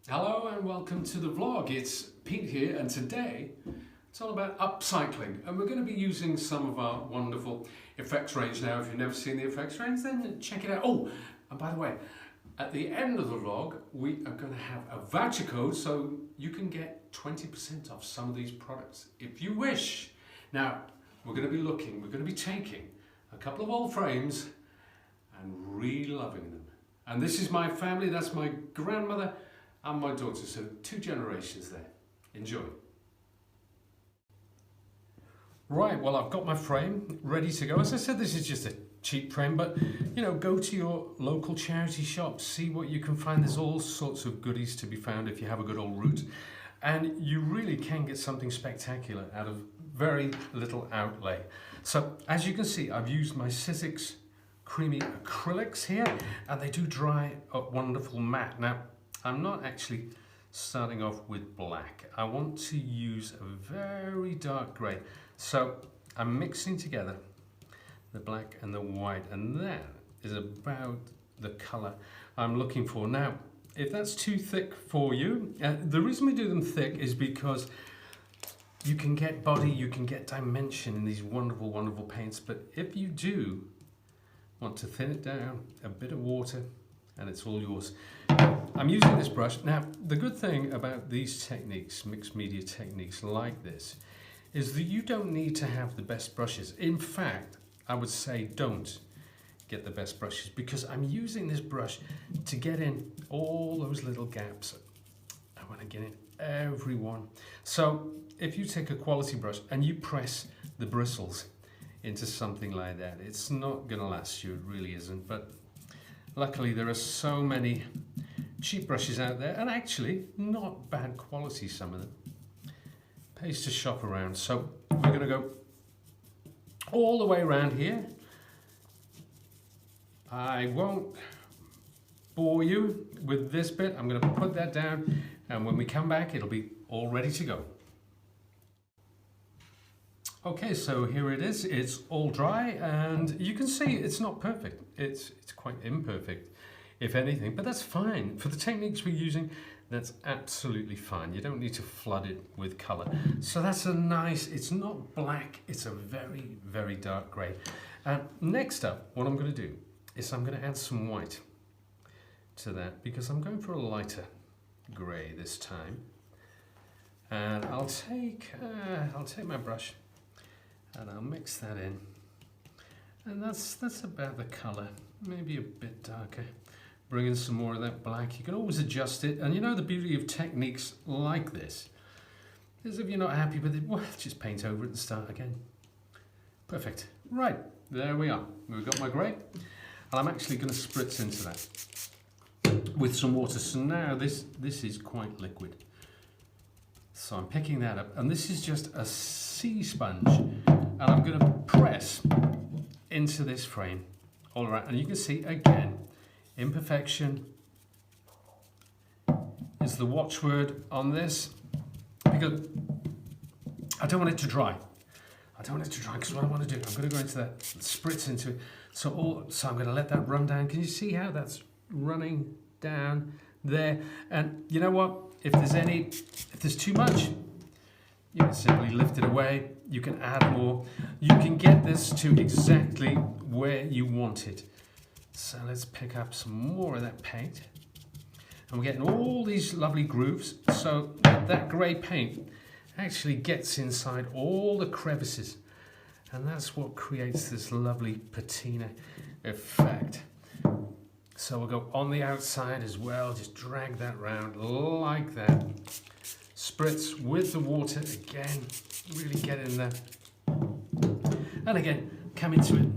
Hello and welcome to the vlog. It's Pete here, and today it's all about upcycling, and we're going to be using some of our wonderful effects range. Now, if you've never seen the effects range, then check it out. Oh, and by the way, at the end of the vlog we are going to have a voucher code so you can get 20% off some of these products if you wish. Now, we're going to be taking a couple of old frames and re-loving them. And this is my family, that's my grandmother and my daughter, so 2 generations there. Enjoy. Right, well, I've got my frame ready to go. As I said, this is just a cheap frame, but go to your local charity shop, see what you can find. There's all sorts of goodies to be found if you have a good old route, and you really can get something spectacular out of very little outlay. So as you can see, I've used my Sizzix creamy acrylics here, and they do dry up wonderful matte. Now, I'm not actually starting off with black. I want to use a very dark grey. So I'm mixing together the black and the white, and that is about the colour I'm looking for. Now, if that's too thick for you, the reason we do them thick is because you can get body, you can get dimension in these wonderful, wonderful paints. But if you do want to thin it down, a bit of water, and it's all yours. I'm using this brush. Now, the good thing about these techniques, mixed media techniques like this, is that you don't need to have the best brushes. In fact, I would say don't get the best brushes, because I'm using this brush to get in all those little gaps. I want to get in every one. So if you take a quality brush and you press the bristles into something like that, it's not going to last you, it really isn't. But luckily there are so many cheap brushes out there, and actually not bad quality, some of them. Pays to shop around. So we're going to go all the way around here. I won't bore you with this bit. I'm going to put that down, and when we come back it'll be all ready to go. Okay, so here it is. It's all dry, and you can see it's not perfect. It's quite imperfect, if anything, but that's fine. For the techniques we're using, that's absolutely fine. You don't need to flood it with color. So that's a nice, it's not black, it's a very, very dark gray. Next up, what I'm going to do is I'm going to add some white to that, because I'm going for a lighter gray this time. And I'll take my brush and I'll mix that in. And that's about the color, maybe a bit darker. Bring in some more of that black. You can always adjust it, and the beauty of techniques like this is if you're not happy with it, well, just paint over it and start again. Perfect. Right, there we are. We've got my grey, and I'm actually going to spritz into that with some water. So now this is quite liquid. So I'm picking that up, and this is just a sea sponge, and I'm going to press into this frame all around, and you can see again, imperfection is the watchword on this, because I don't want it to dry. I don't want it to dry, because what I want to do, I'm going to go into that, spritz into it. So I'm going to let that run down. Can you see how that's running down there? And you know what? If there's too much, you can simply lift it away. You can add more. You can get this to exactly where you want it. So let's pick up some more of that paint. And we're getting all these lovely grooves. So that grey paint actually gets inside all the crevices. And that's what creates this lovely patina effect. So we'll go on the outside as well, just drag that round like that. Spritz with the water again, really get in there. And again, come into it.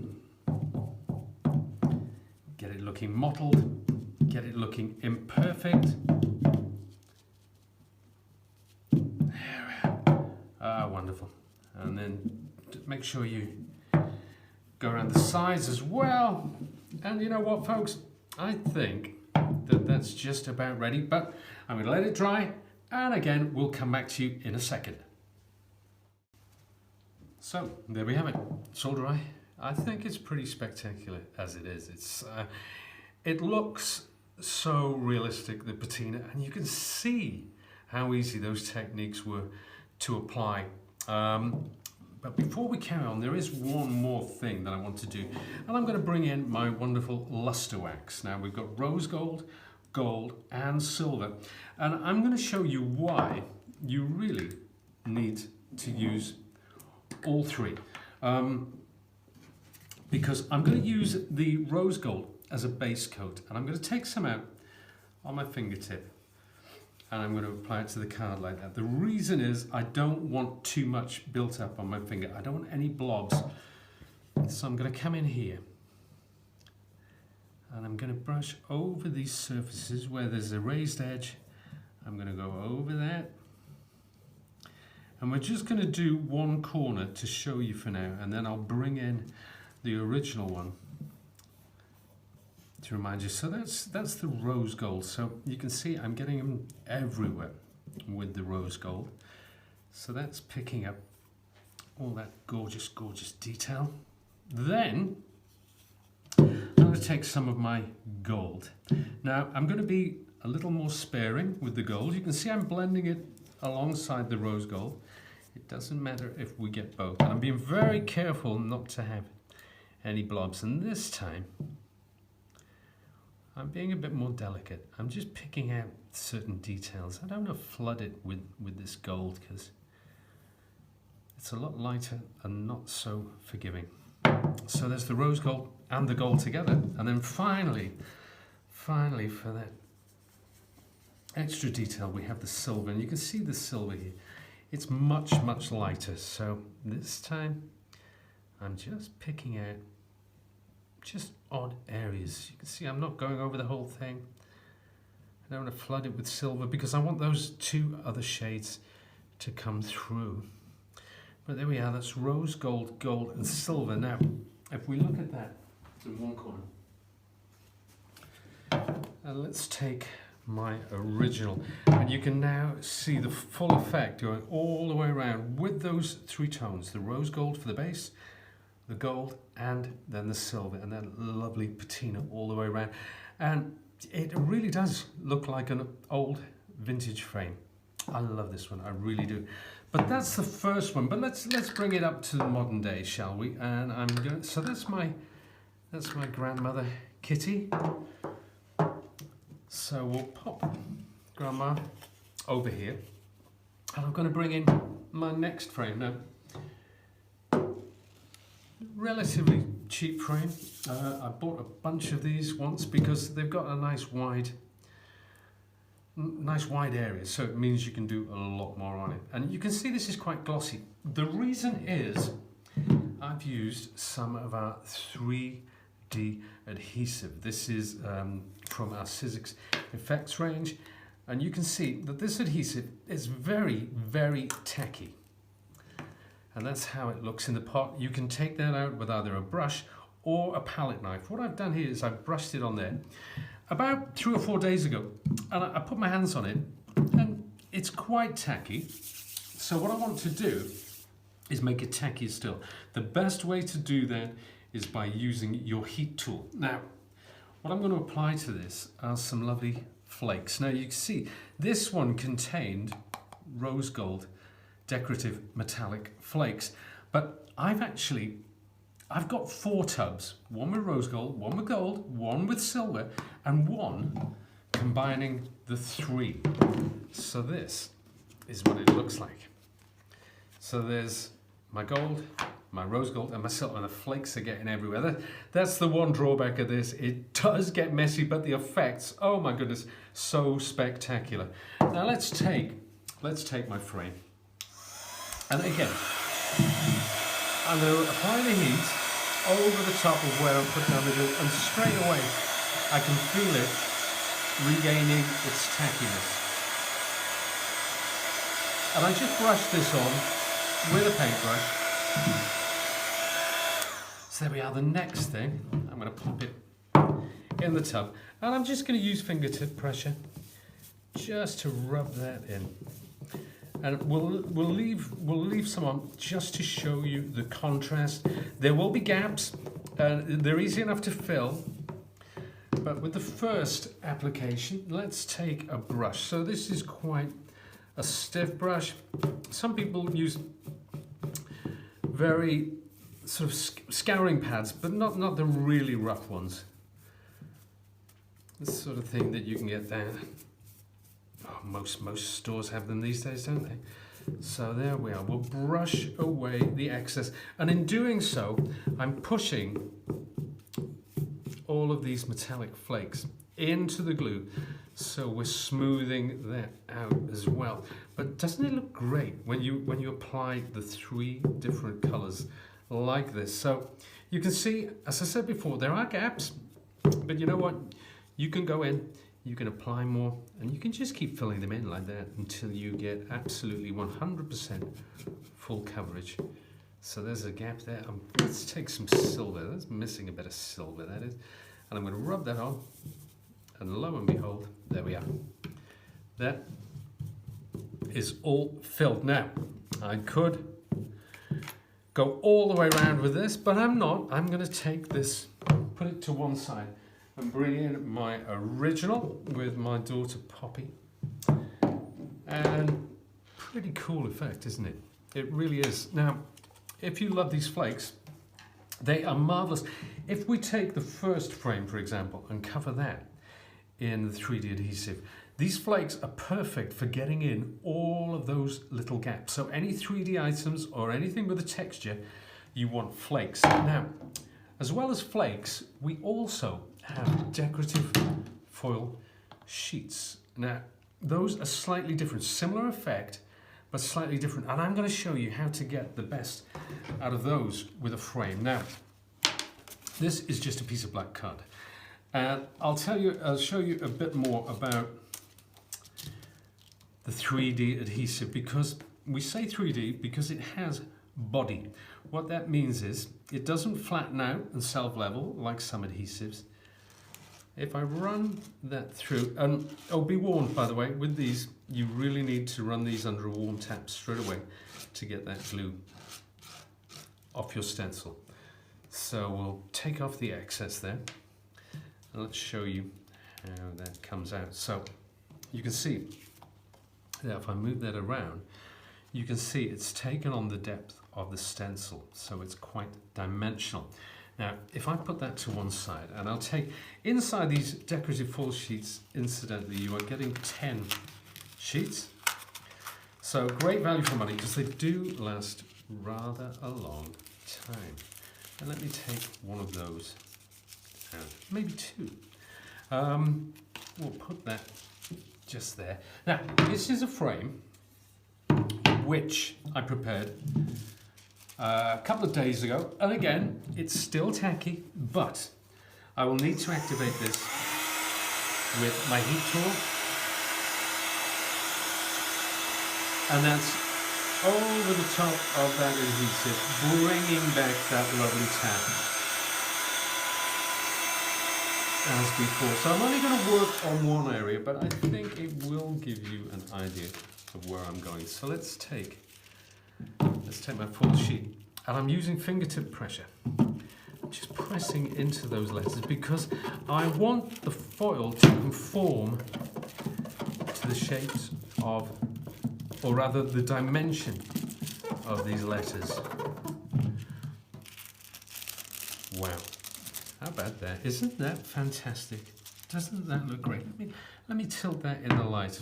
Get it looking mottled, get it looking imperfect. There we are. Ah, wonderful. And then make sure you go around the sides as well. And you know what, folks? I think that that's just about ready, but I'm going to let it dry, and again, we'll come back to you in a second. So, there we have it. It's all dry. I think it's pretty spectacular as it is. It looks so realistic, the patina, and you can see how easy those techniques were to apply. But before we carry on, there is one more thing that I want to do, and I'm going to bring in my wonderful luster wax. Now we've got rose gold, gold and silver, and I'm going to show you why you really need to use all three. Because I'm going to use the rose gold as a base coat, and I'm going to take some out on my fingertip, and I'm going to apply it to the card like that. The reason is I don't want too much built up on my finger. I don't want any blobs. So I'm going to come in here and I'm going to brush over these surfaces where there's a raised edge. I'm going to go over that. And we're just going to do one corner to show you for now, and then I'll bring in the original one to remind you. So that's the rose gold. So you can see I'm getting them everywhere with the rose gold. So that's picking up all that gorgeous, gorgeous detail. Then I'm going to take some of my gold. Now I'm going to be a little more sparing with the gold. You can see I'm blending it alongside the rose gold. It doesn't matter if we get both. And I'm being very careful not to have any blobs. And this time I'm being a bit more delicate. I'm just picking out certain details. I don't want to flood it with this gold because it's a lot lighter and not so forgiving. So there's the rose gold and the gold together. And then finally for that extra detail, we have the silver. And you can see the silver here. It's much, much lighter. So this time I'm just picking out just odd areas. You can see I'm not going over the whole thing. I don't want to flood it with silver because I want those two other shades to come through. But there we are, that's rose gold, gold and silver. Now, if we look at that in one corner, and let's take my original, and you can now see the full effect going all the way around with those three tones, the rose gold for the base, the gold, and then the silver, and that lovely patina all the way around. And it really does look like an old vintage frame. I love this one, I really do. But that's the first one. But let's bring it up to the modern day, shall we? And I'm going. So that's my grandmother Kitty. So we'll pop Grandma over here, and I'm going to bring in my next frame now. Relatively cheap frame. I bought a bunch of these once because they've got a nice wide area, so it means you can do a lot more on it. And you can see this is quite glossy. The reason is I've used some of our 3D adhesive. This is from our Sizzix Effectz range, and you can see that this adhesive is very, very tacky. And that's how it looks in the pot. You can take that out with either a brush or a palette knife. What I've done here is I've brushed it on there about 3 or 4 days ago, and I put my hands on it, and it's quite tacky. So what I want to do is make it tackier still. The best way to do that is by using your heat tool. Now, what I'm going to apply to this are some lovely flakes. Now you can see this one contained rose gold decorative metallic flakes, but I've got 4 tubs, one with rose gold, one with silver, and one combining the 3. So this is what it looks like. So there's my gold, my rose gold, and my silver, and the flakes are getting everywhere. That's the one drawback of this. It does get messy, but the effects, oh my goodness, so spectacular. Now let's take my frame. And again, I'm going to apply the heat over the top of where I'm putting down the glue, and straight away I can feel it regaining its tackiness. And I just brush this on with a paintbrush. So there we are. The next thing, I'm going to pop it in the tub, and I'm just going to use fingertip pressure just to rub that in. And we'll leave some on just to show you the contrast. There will be gaps, and they're easy enough to fill, But with the first application, let's take a brush. So this is quite a stiff brush. Some people use very sort of scouring pads, but not the really rough ones. This sort of thing that you can get there. Oh, most stores have them these days, don't they? So there we are. We'll brush away the excess, and in doing so, I'm pushing all of these metallic flakes into the glue, so we're smoothing that out as well. But doesn't it look great when you apply the 3 different colors like this? So you can see, as I said before, there are gaps, but you know what? You can go in, you can apply more, and you can just keep filling them in like that until you get absolutely 100% full coverage. So there's a gap there. Let's take some silver. That's missing a bit of silver, that is. And I'm going to rub that on, and lo and behold, there we are. That is all filled. Now, I could go all the way around with this, but I'm not. I'm going to take this, put it to one side, and bring in my original with my daughter Poppy. And pretty cool effect, isn't it? It really is. Now, if you love these flakes, they are marvelous. If we take the first frame, for example, and cover that in the 3D adhesive, these flakes are perfect for getting in all of those little gaps. So any 3D items or anything with a texture, you want flakes. Now, as well as flakes, we also have decorative foil sheets. Now, those are slightly different, similar effect, but slightly different. And I'm going to show you how to get the best out of those with a frame. Now, this is just a piece of black card. And I'll show you a bit more about the 3D adhesive, because we say 3D because it has body. What that means is it doesn't flatten out and self-level like some adhesives. If I run that through, and oh, be warned by the way, with these, you really need to run these under a warm tap straight away to get that glue off your stencil. So we'll take off the excess there, and let's show you how that comes out. So you can see that if I move that around, you can see it's taken on the depth of the stencil, so it's quite dimensional. Now, if I put that to one side, and I'll take, inside these decorative foil sheets, incidentally, you are getting 10 sheets. So great value for money, because they do last rather a long time. And let me take one of those out, maybe 2. We'll put that just there. Now, this is a frame which I prepared a couple of days ago, and again, it's still tacky, but I will need to activate this with my heat tool, and that's over the top of that adhesive, bringing back that lovely tap as before. So I'm only going to work on one area, but I think it will give you an idea of where I'm going. So let's take my foil sheet, and I'm using fingertip pressure. I'm just pressing into those letters because I want the foil to conform to the shapes of, or rather the dimension of these letters. Wow, how about that? Isn't that fantastic? Doesn't that look great? Let me tilt that in the light.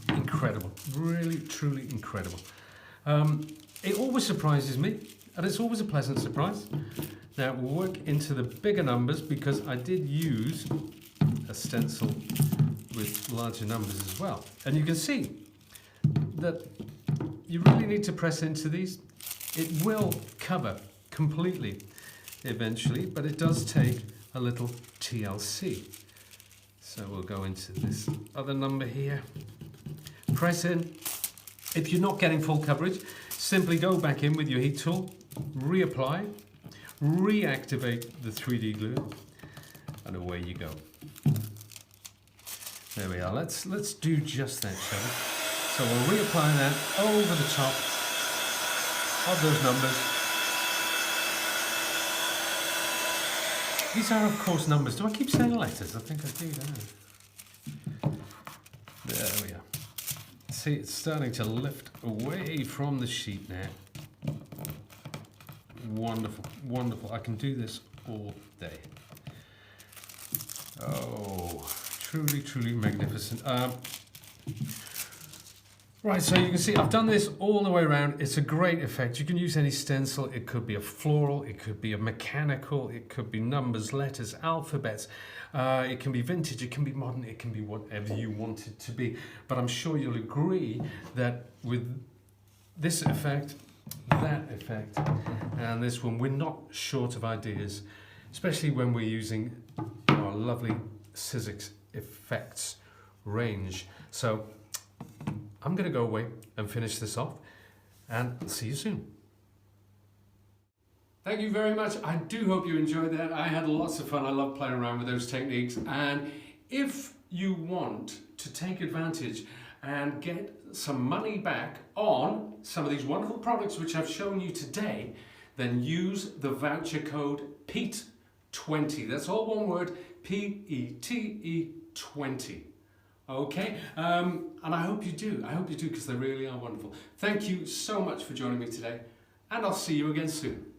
Incredible, really, truly incredible. It always surprises me, and it's always a pleasant surprise. Now we'll work into the bigger numbers because I did use a stencil with larger numbers as well. And you can see that you really need to press into these. It will cover completely eventually, but it does take a little TLC. So we'll go into this other number here. Press in. If you're not getting full coverage, simply go back in with your heat tool, reapply, reactivate the 3D glue, and away you go. There we are. Let's do just that, shall we? So we'll reapply that over the top of those numbers. These are, of course, numbers. Do I keep saying letters? I think I do, don't I? There we are. See, it's starting to lift away from the sheet now. Wonderful, wonderful. I can do this all day. Oh, truly, truly magnificent. Right, so you can see I've done this all the way around. It's a great effect. You can use any stencil. It could be a floral, it could be a mechanical, it could be numbers, letters, alphabets. It can be vintage, it can be modern, it can be whatever you want it to be. But I'm sure you'll agree that with this effect, that effect, and this one, we're not short of ideas, especially when we're using our lovely Sizzix Effectz range. So I'm going to go away and finish this off, and see you soon. Thank you very much. I do hope you enjoyed that. I had lots of fun. I love playing around with those techniques. And if you want to take advantage and get some money back on some of these wonderful products which I've shown you today, then use the voucher code PETE20. That's all one word, P-E-T-E 20. Okay, and I hope you do. I hope you do, because they really are wonderful. Thank you so much for joining me today, and I'll see you again soon.